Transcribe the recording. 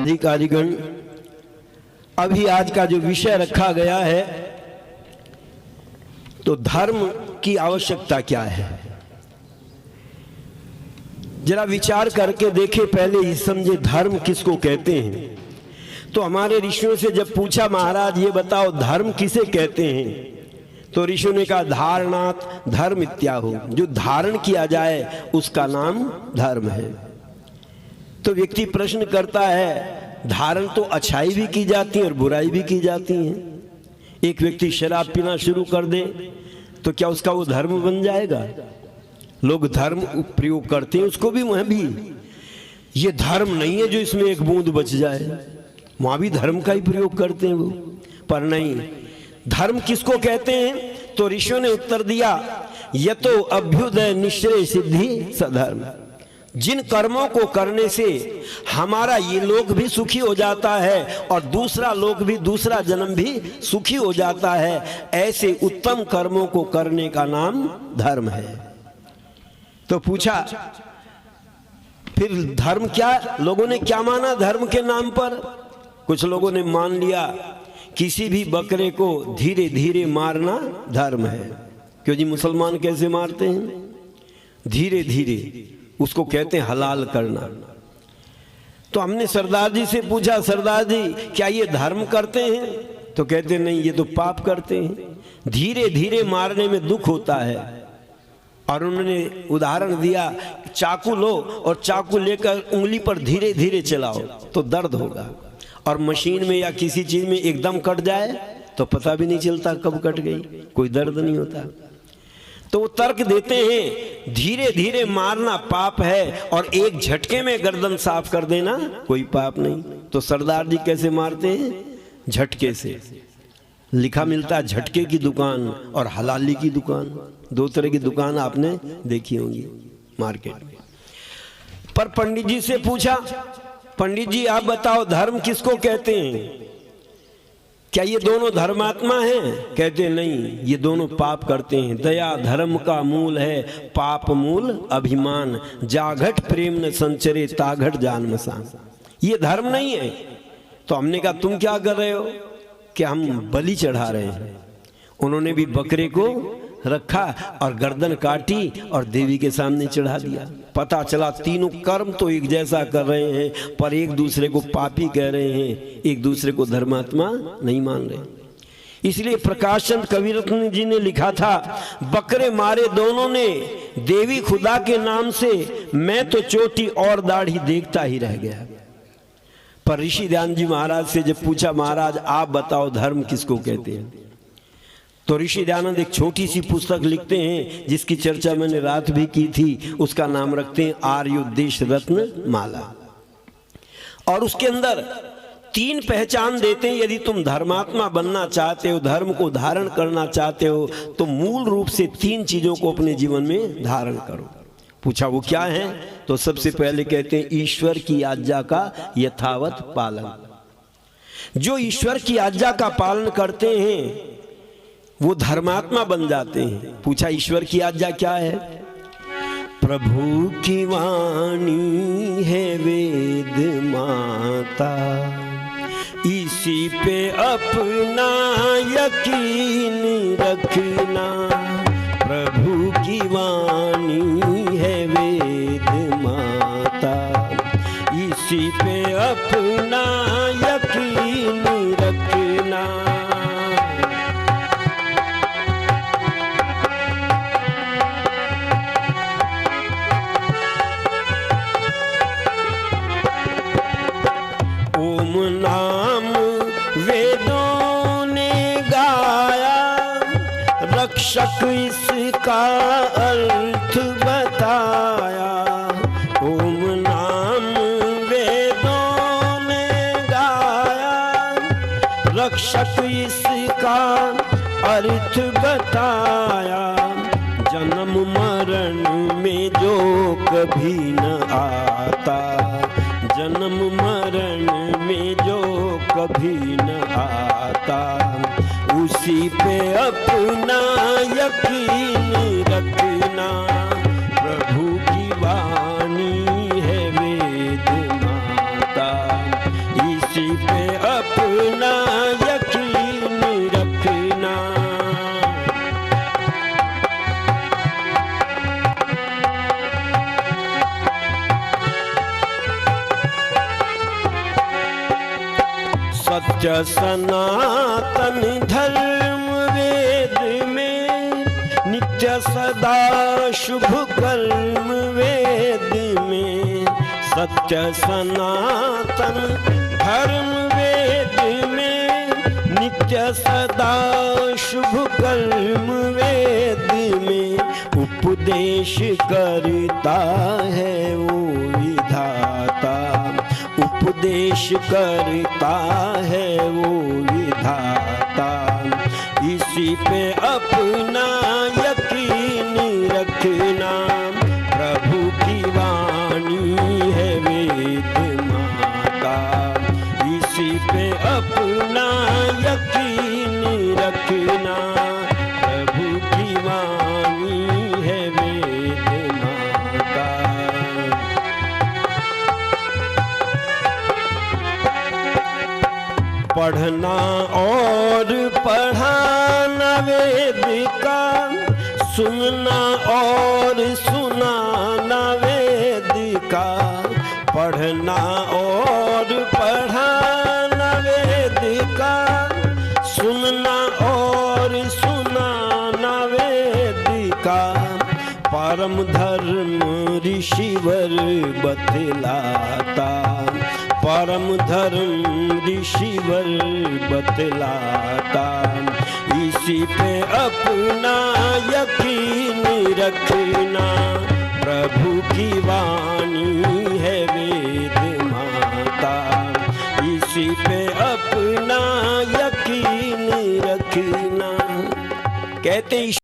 अधिकारीगण, अभी आज का जो विषय रखा गया है, तो धर्म की आवश्यकता क्या है, जरा विचार करके देखे, पहले ही समझे धर्म किसको कहते हैं। तो हमारे ऋषियों से जब पूछा, महाराज ये बताओ धर्म किसे कहते हैं, तो ऋषियों ने कहा धारणात् धर्म इत्याहु, जो धारण किया जाए उसका नाम धर्म है। तो व्यक्ति प्रश्न करता है, धारण तो अच्छाई भी की जाती है और बुराई भी की जाती है। एक व्यक्ति शराब पीना शुरू कर दे तो क्या उसका वो धर्म बन जाएगा? लोग धर्म प्रयोग करते हैं, उसको भी वह भी ये धर्म नहीं है जो इसमें एक बूंद बच जाए, वहां भी धर्म का ही प्रयोग करते हैं वो। पर नहीं, धर्म किसको कहते हैं? तो ऋषियों ने उत्तर दिया, यतो अभ्युदय निश्चय सिद्धि सधर्म। जिन कर्मों को करने से हमारा ये लोक भी सुखी हो जाता है और दूसरा लोक भी, दूसरा जन्म भी सुखी हो जाता है, ऐसे उत्तम कर्मों को करने का नाम धर्म है। तो पूछा फिर धर्म क्या, लोगों ने क्या माना धर्म के नाम पर? कुछ लोगों ने मान लिया किसी भी बकरे को धीरे धीरे मारना धर्म है। क्यों जी, मुसलमान कैसे मारते हैं? धीरे धीरे, उसको कहते हैं हलाल करना। तो हमने सरदार जी से पूछा, सरदार जी क्या ये धर्म करते हैं? तो कहते नहीं, ये तो पाप करते हैं। धीरे धीरे मारने में दुख होता है। और उन्होंने उदाहरण दिया, चाकू लो और चाकू लेकर उंगली पर धीरे धीरे चलाओ तो दर्द होगा, और मशीन में या किसी चीज में एकदम कट जाए तो पता भी नहीं चलता कब कट गई, कोई दर्द नहीं होता। तो वो तर्क देते हैं धीरे धीरे मारना पाप है और एक झटके में गर्दन साफ कर देना कोई पाप नहीं। तो सरदार जी कैसे मारते हैं? झटके से। लिखा मिलता है झटके की दुकान और हलाली की दुकान, दो तरह की दुकान आपने देखी होंगी मार्केट में। पर पंडित जी से पूछा, पंडित जी आप बताओ धर्म किसको कहते हैं? क्या ये दोनों धर्मात्मा हैं? कहते नहीं, ये दोनों पाप करते हैं। दया धर्म का मूल है, पाप मूल अभिमान। जाघट प्रेम न संचरे ताघट जान मसान। ये धर्म नहीं है। तो हमने कहा तुम क्या कर रहे हो? कि हम बलि चढ़ा रहे हैं। उन्होंने भी बकरे को रखा और गर्दन काटी और देवी के सामने चढ़ा दिया। पता चला तीनों कर्म तो एक जैसा कर रहे हैं, पर एक दूसरे को पापी कह रहे हैं, एक दूसरे को धर्मात्मा नहीं मान रहे। इसलिए प्रकाश चंद कविरत्न जी ने लिखा था, बकरे मारे दोनों ने देवी खुदा के नाम से, मैं तो चोटी और दाढ़ी देखता ही रह गया। पर ऋषि ध्यान जी महाराज से जब पूछा, महाराज आप बताओ धर्म किसको कहते हैं? तो ऋषि दयानंद एक छोटी सी पुस्तक लिखते हैं जिसकी चर्चा मैंने रात भी की थी। उसका नाम रखते हैं आर्योदेश रत्न माला। और उसके अंदर 3 पहचान देते हैं, यदि तुम धर्मात्मा बनना चाहते हो, धर्म को धारण करना चाहते हो, तो मूल रूप से 3 चीजों को अपने जीवन में धारण करो। पूछा वो क्या है? तो सबसे पहले कहते हैं ईश्वर की आज्ञा का यथावत पालन। जो ईश्वर की आज्ञा का पालन करते हैं वो धर्मात्मा बन जाते हैं। पूछा ईश्वर की आज्ञा क्या है? प्रभु की वाणी है वेद माता, इसी पे अपना यकीन रखना। प्रभु की वाणी है वेद माता, इसी पे अपना यकीन रखना। नाम वेदों ने गाया, रक्षक इसका अर्थ बताया। ओम नाम वेदों ने गाया, रक्षक इसका अर्थ बताया। जन्म मरण में जो कभी न आता, जन्म मरण में जो कभी न आता, उसी पे अपना यकीन रखना। सत्य सनातन धर्म वेद में, नित्य सदा शुभ कर्म वेद में। सत्य सनातन धर्म वेद में, नित्य सदा शुभ कर्म वेद में। उपदेश करता है वो विधाता, उपदेश करता है वो विधाता। इसी पे अपना यकीन रखना, प्रभु की वाणी है वेद माता। इसी पे अपना यकीन रखना, प्रभु की वाणी है वेद माता। पढ़ना और पढ़ाना वेद का, सुनना और सुनाना वेद का। पढ़ना और पढ़ाना वेद का, सुनना और सुनाना वेद का। परम धर्म ऋषिवर बतलाता, परम धर्म ऋषिवर बतलाता। इसी पे अपना यकीन रखना, प्रभु की वाणी है वेद माता। इसी पे अपना यकीन रखना। कहते